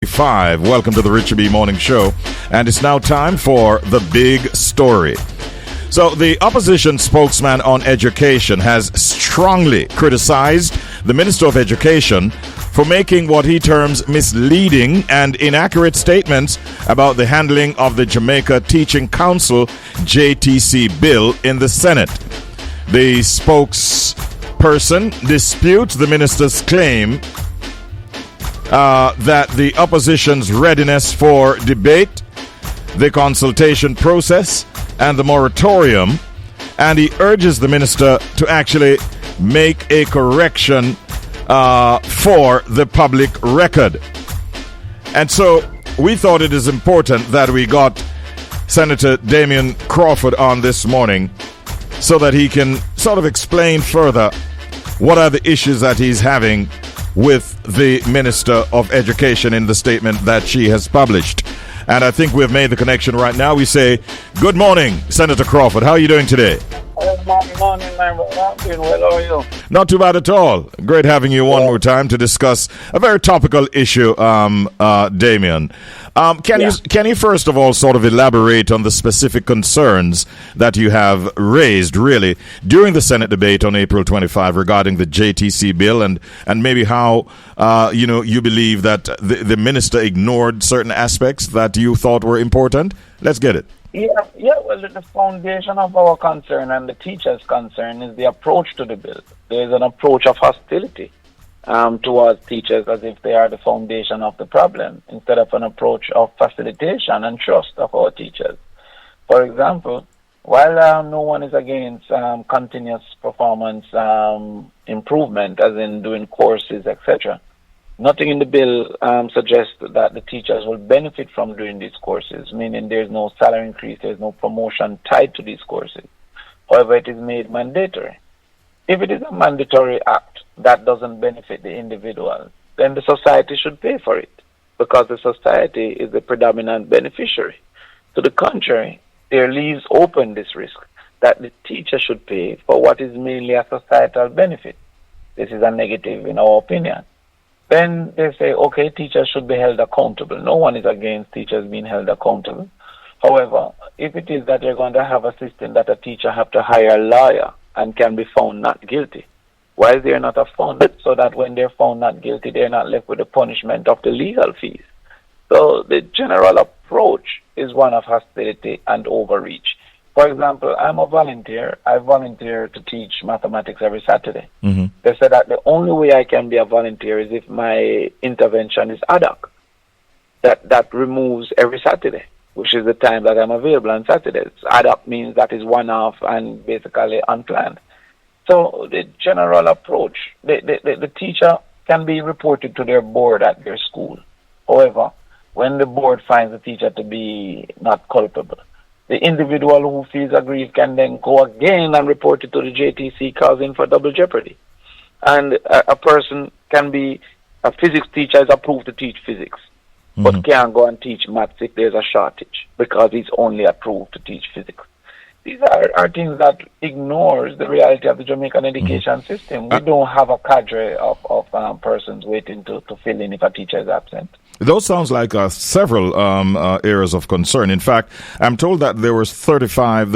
5. Welcome to the Richard B. Morning Show, and it's now time for the big story. So, the opposition spokesman on education has strongly criticized the Minister of Education for making what he terms misleading and inaccurate statements about the handling of the Jamaica Teaching Council JTC bill in the Senate. The spokesperson disputes the minister's claim that the opposition's readiness for debate, the consultation process, and the moratorium, and he urges the minister to actually make a correction for the public record. And so we thought it is important that we got Senator Damion Crawford on this morning so that he can sort of explain further what are the issues that he's having with the Minister of Education in the statement that she has published. And I think we've made the connection right now. We say, good morning, Senator Crawford. How are you doing today? Good morning, man. I'm doing well. How are you? Not too bad at all. Great having you one more time to discuss a very topical issue, Damion. Can you first of all sort of elaborate on the specific concerns that you have raised, really, during the Senate debate on April 25 regarding the JTC bill, and maybe how you believe that the minister ignored certain aspects that you thought were important? Let's get it. Well, the foundation of our concern and the teachers' concern is the approach to the bill. There is an approach of hostility towards teachers as if they are the foundation of the problem, instead of an approach of facilitation and trust of our teachers. For example, while no one is against continuous performance improvement, as in doing courses, etc., nothing in the bill suggests that the teachers will benefit from doing these courses, meaning there's no salary increase, there's no promotion tied to these courses. However, it is made mandatory. If it is a mandatory act that doesn't benefit the individual, then the society should pay for it, because the society is the predominant beneficiary. To the contrary, there leaves open this risk that the teacher should pay for what is mainly a societal benefit. This is a negative in our opinion. Then they say, okay, teachers should be held accountable. No one is against teachers being held accountable. However, if it is that you're going to have a system that a teacher have to hire a lawyer and can be found not guilty, why is there not a fund so that when they're found not guilty, they're not left with the punishment of the legal fees? So the general approach is one of hostility and overreach. For example, I'm a volunteer. I volunteer to teach mathematics every Saturday. Mm-hmm. They said that the only way I can be a volunteer is if my intervention is ad hoc. That removes every Saturday, which is the time that I'm available on Saturdays. Ad hoc means that is one-off and basically unplanned. So the general approach, the teacher can be reported to their board at their school. However, when the board finds the teacher to be not culpable, the individual who feels aggrieved can then go again and report it to the JTC, causing for double jeopardy. And a person can be, a physics teacher is approved to teach physics, but can't go and teach maths if there's a shortage, because he's only approved to teach physics. These are things that ignores the reality of the Jamaican education system. We don't have a cadre of persons waiting to fill in if a teacher is absent. Those sounds like several areas of concern. In fact, I'm told that there were 35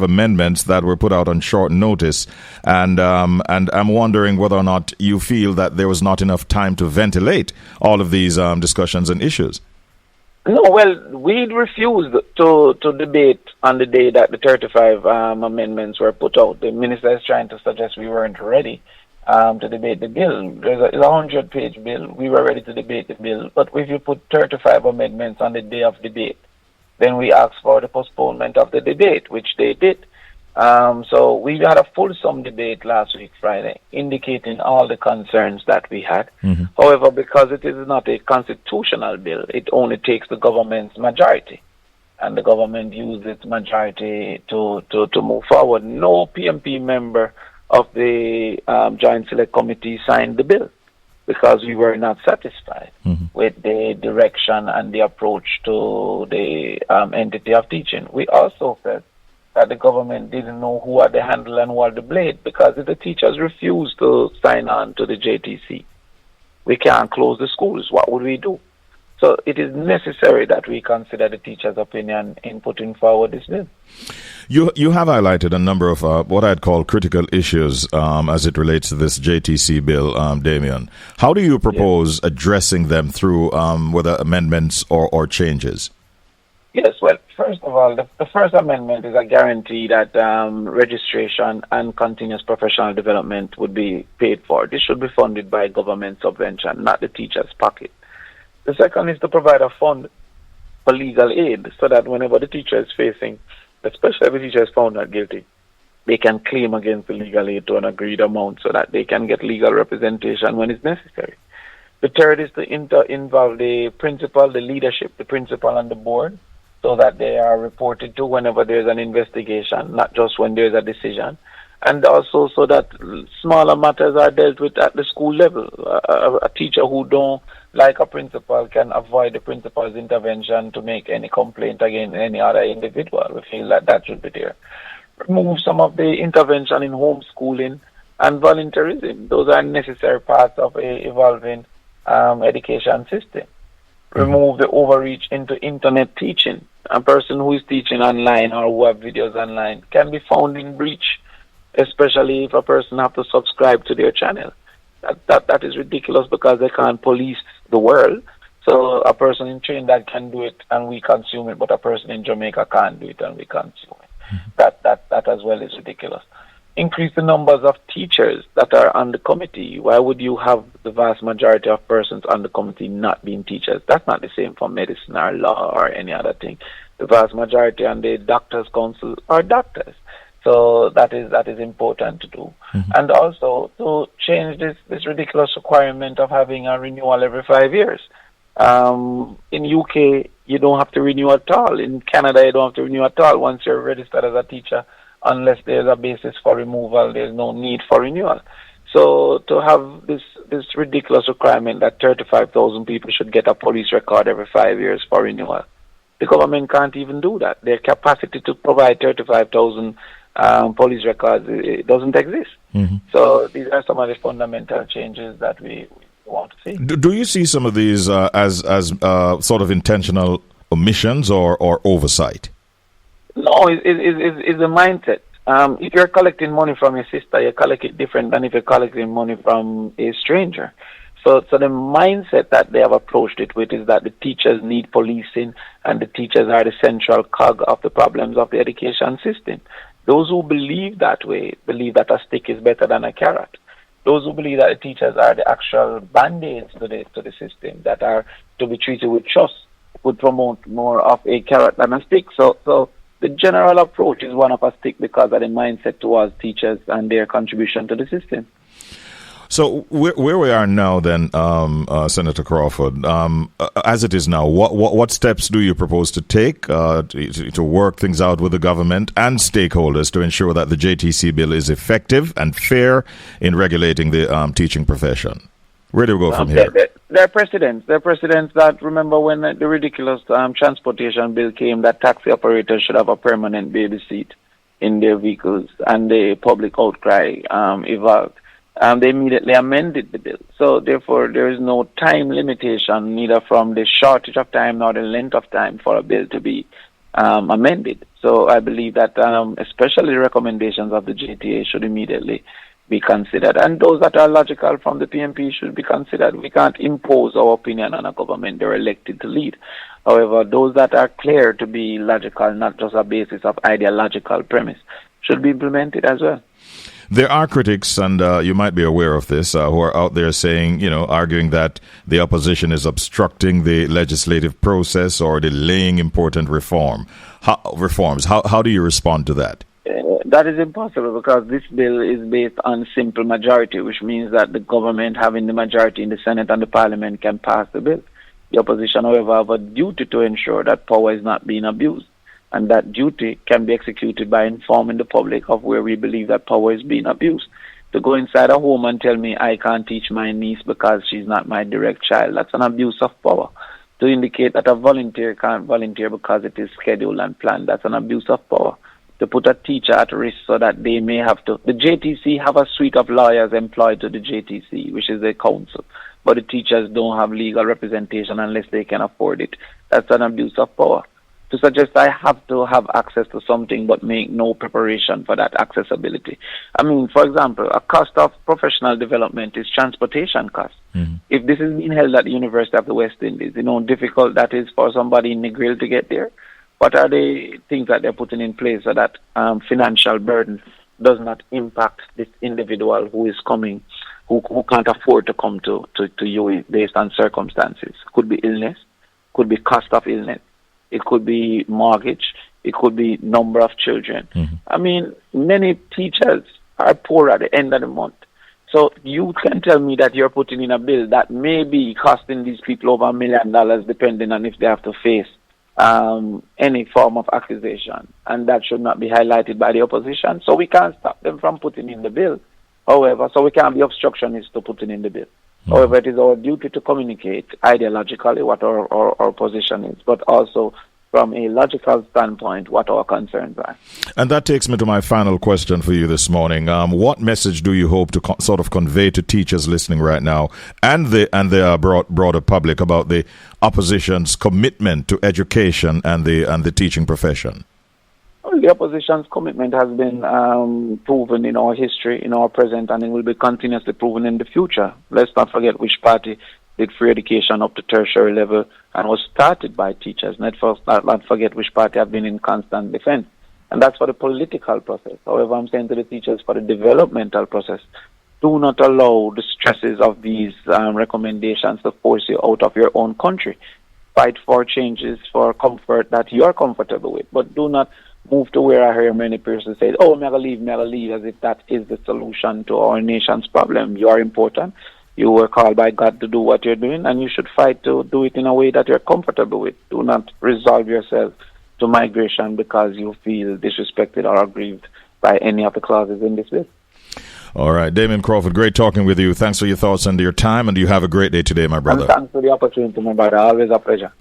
amendments that were put out on short notice, and I'm wondering whether or not you feel that there was not enough time to ventilate all of these discussions and issues. No, well, we refused to debate on the day that the 35 amendments were put out. The minister is trying to suggest we weren't ready to debate the bill. It's a 100-page bill. We were ready to debate the bill. But if you put 35 amendments on the day of debate, then we asked for the postponement of the debate, which they did. So we had a fulsome debate last week, Friday, indicating all the concerns that we had. Mm-hmm. However, because it is not a constitutional bill, it only takes the government's majority. And the government used its majority to move forward. No PMP member of the Joint Select Committee signed the bill because we were not satisfied with the direction and the approach to the entity of teaching. We also felt that the government didn't know who had the handle and who had the blade, because if the teachers refused to sign on to the JTC, we can't close the schools. What would we do? So it is necessary that we consider the teacher's opinion in putting forward this bill. You have highlighted a number of what I'd call critical issues as it relates to this JTC bill, Damion. How do you propose addressing them through whether amendments or changes? Yes, well, first of all, the first amendment is a guarantee that registration and continuous professional development would be paid for. This should be funded by government subvention, not the teacher's pocket. The second is to provide a fund for legal aid so that whenever the teacher is facing, especially if the teacher is found not guilty, they can claim against the legal aid to an agreed amount so that they can get legal representation when it's necessary. The third is to involve the principal, the leadership, the principal and the board so that they are reported to whenever there's an investigation, not just when there's a decision. And also so that smaller matters are dealt with at the school level. A teacher who don't like a principal can avoid the principal's intervention to make any complaint against any other individual. We feel that that should be there. Remove some of the intervention in homeschooling and volunteerism. Those are necessary parts of a evolving education system. Remove the overreach into internet teaching. A person who is teaching online or who have videos online can be found in breach, especially if a person have to subscribe to their channel. That is ridiculous because they can't police the world. So a person in Trinidad can do it and we consume it, but a person in Jamaica can't do it and we consume it. That as well is ridiculous. Increase the numbers of teachers that are on the committee. Why would you have the vast majority of persons on the committee not being teachers? That's not the same for medicine or law or any other thing. The vast majority on the doctors' council are doctors. So that is important to do. And also to change this ridiculous requirement of having a renewal every 5 years. In UK, you don't have to renew at all. In Canada, you don't have to renew at all once you're registered as a teacher. Unless there's a basis for removal, there's no need for renewal. So to have this ridiculous requirement that 35,000 people should get a police record every 5 years for renewal, the government can't even do that. Their capacity to provide 35,000 police records, it doesn't exist. So these are some of the fundamental changes that we want to see. Do you see some of these as sort of intentional omissions or oversight? No, it's a mindset. If you're collecting money from your sister, you collect it different than if you're collecting money from a stranger. So the mindset that they have approached it with is that the teachers need policing and the teachers are the central cog of the problems of the education system. Those who believe that way believe that a stick is better than a carrot. Those who believe that the teachers are the actual band-aids to the system that are to be treated with trust would promote more of a carrot than a stick. So the general approach is one of a stick because of the mindset towards teachers and their contribution to the system. So where we are now then, Senator Crawford, as it is now, what steps do you propose to take to work things out with the government and stakeholders to ensure that the JTC bill is effective and fair in regulating the teaching profession? Where do we go from here? There are precedents. There are precedents that, remember when the ridiculous transportation bill came that taxi operators should have a permanent baby seat in their vehicles and the public outcry evolved. They immediately amended the bill. So therefore, there is no time limitation, neither from the shortage of time nor the length of time for a bill to be amended. So I believe that especially the recommendations of the JTA should immediately be considered. And those that are logical from the PMP should be considered. We can't impose our opinion on a government. They're elected to lead. However, those that are clear to be logical, not just a basis of ideological premise, should be implemented as well. There are critics, and you might be aware of this, who are out there saying, arguing that the opposition is obstructing the legislative process or delaying important reforms. How do you respond to that? That is impossible because this bill is based on simple majority, which means that the government having the majority in the Senate and the Parliament can pass the bill. The opposition, however, have a duty to ensure that power is not being abused. And that duty can be executed by informing the public of where we believe that power is being abused. To go inside a home and tell me I can't teach my niece because she's not my direct child, that's an abuse of power. To indicate that a volunteer can't volunteer because it is scheduled and planned, that's an abuse of power. To put a teacher at risk so that they may have to... The JTC have a suite of lawyers employed to the JTC, which is the council. but the teachers don't have legal representation unless they can afford it. That's an abuse of power. To suggest I have to have access to something but make no preparation for that accessibility. I mean, for example, a cost of professional development is transportation cost. Mm-hmm. If this is being held at the University of the West Indies, you know how difficult that is for somebody in Negril to get there. What are the things that they're putting in place so that financial burden does not impact this individual who is coming, who can't afford to come to UAE based on circumstances? Could be illness, could be cost of illness. It could be mortgage. It could be number of children. Mm-hmm. I mean, many teachers are poor at the end of the month. So you can tell me that you're putting in a bill that may be costing these people over $1 million, depending on if they have to face any form of accusation. And that should not be highlighted by the opposition. So we can't stop them from putting in the bill. However, so we can't be obstructionists to putting in the bill. Mm-hmm. However, it is our duty to communicate ideologically what our position is, but also from a logical standpoint what our concerns are. And that takes me to my final question for you this morning. What message do you hope to sort of convey to teachers listening right now and the broader public about the opposition's commitment to education and the teaching profession? Well, the opposition's commitment has been proven in our history, in our present, and it will be continuously proven in the future. Let's not forget which party did free education up to tertiary level and was started by teachers. Let's not forget which party have been in constant defense. And that's for the political process. However, I'm saying to the teachers for the developmental process, do not allow the stresses of these recommendations to force you out of your own country. Fight for changes, for comfort that you're comfortable with, but do not move to where I hear many persons say, oh, mega leave, as if that is the solution to our nation's problem. You are important. You were called by God to do what you're doing, and you should fight to do it in a way that you're comfortable with. Do not resolve yourself to migration because you feel disrespected or aggrieved by any of the clauses in this bill. All right. Damion Crawford, great talking with you. Thanks for your thoughts and your time, and you have a great day today, my brother. And thanks for the opportunity, my brother. Always a pleasure.